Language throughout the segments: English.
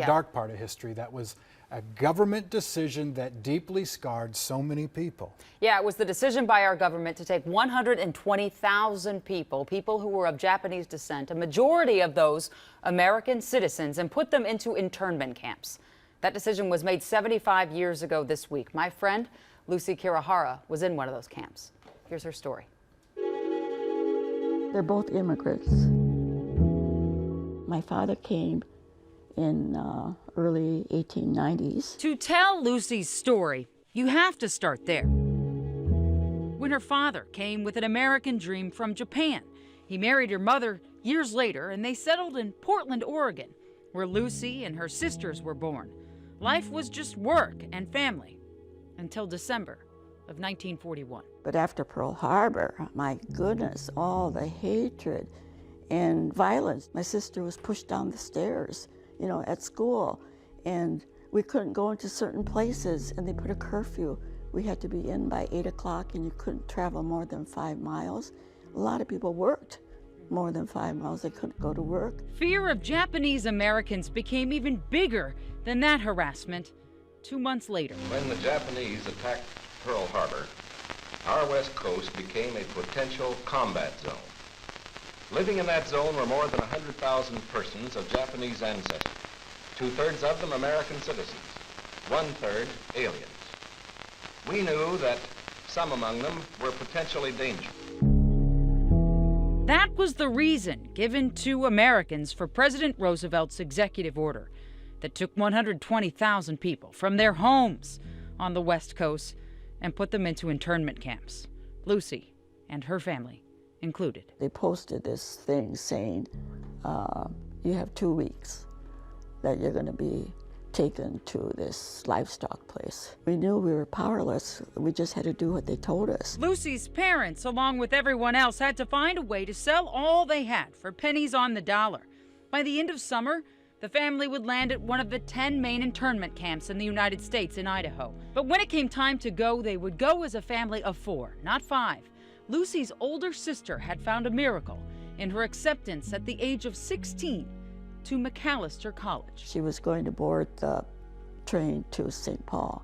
a dark part of history. That was a government decision that deeply scarred so many people. Yeah, it was the decision by our government to take 120,000 people who were of Japanese descent, a majority of those American citizens, and put them into internment camps. That decision was made 75 years ago this week. My friend, Lucy Kirihara, was in one of those camps. Here's her story. They're both immigrants. My father came in early 1890s. To tell Lucy's story, you have to start there. When her father came with an American dream from Japan, he married her mother years later, and they settled in Portland, Oregon, where Lucy and her sisters were born. Life was just work and family until December of 1941. But after Pearl Harbor, my goodness, all the hatred and violence. My sister was pushed down the stairs, at school, and we couldn't go into certain places, and they put a curfew. We had to be in by 8 o'clock, and you couldn't travel more than 5 miles. A lot of people worked more than 5 miles. They couldn't go to work. Fear of Japanese Americans became even bigger than that harassment 2 months later. When the Japanese attacked Pearl Harbor, our west coast became a potential combat zone. Living in that zone were more than 100,000 persons of Japanese ancestry, 2/3 of them American citizens, 1/3 aliens. We knew that some among them were potentially dangerous. That was the reason given to Americans for President Roosevelt's executive order that took 120,000 people from their homes on the West Coast and put them into internment camps. Lucy and her family included. They posted this thing saying, you have 2 weeks that you're going to be taken to this livestock place. We knew we were powerless. We just had to do what they told us. Lucy's parents, along with everyone else, had to find a way to sell all they had for pennies on the dollar. By the end of summer, the family would land at one of the 10 main internment camps in the United States in Idaho. But when it came time to go, they would go as a family of 4, not 5. Lucy's older sister had found a miracle in her acceptance at the age of 16 to Macalester College. She was going to board the train to St. Paul.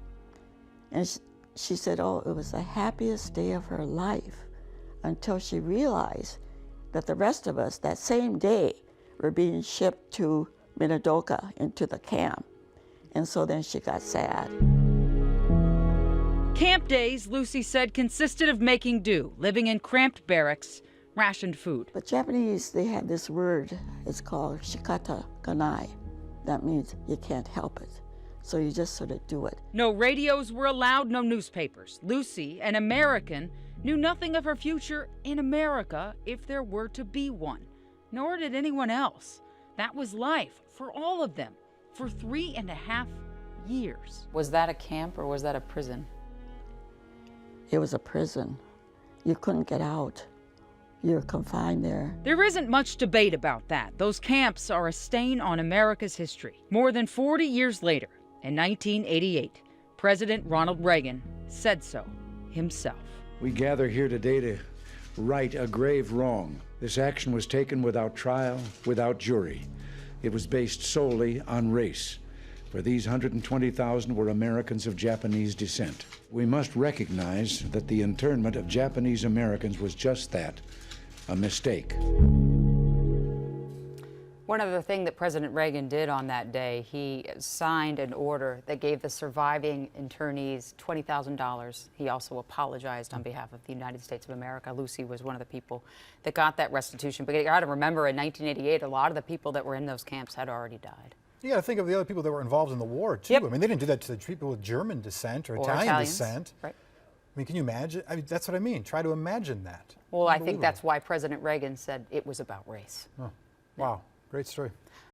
And she said, it was the happiest day of her life until she realized that the rest of us that same day were being shipped to Minidoka into the camp. And so then she got sad. Camp days, Lucy said, consisted of making do, living in cramped barracks, rationed food. But Japanese, they have this word, it's called shikata ganai. That means you can't help it. So you just sort of do it. No radios were allowed, no newspapers. Lucy, an American, knew nothing of her future in America if there were to be one. Nor did anyone else. That was life for all of them for 3.5 years. Was that a camp or was that a prison? It was a prison. You couldn't get out. You're confined there. There isn't much debate about that. Those camps are a stain on America's history. More than 40 years later, in 1988, President Ronald Reagan said so himself. We gather here today to right a grave wrong. This action was taken without trial, without jury. It was based solely on race. For these 120,000 were Americans of Japanese descent. We must recognize that the internment of Japanese Americans was just that, a mistake. One other thing that President Reagan did on that day, he signed an order that gave the surviving internees $20,000. He also apologized on behalf of the United States of America. Lucy was one of the people that got that restitution. But you got to remember, in 1988, a lot of the people that were in those camps had already died. You got to think of the other people that were involved in the war, too. Yep. I mean, they didn't do that to the people with German descent or Italian Italians, descent. right. I mean, can you imagine? I mean, that's what I mean. Try to imagine that. Well, I think that's why President Reagan said it was about race. Oh, wow. Great story.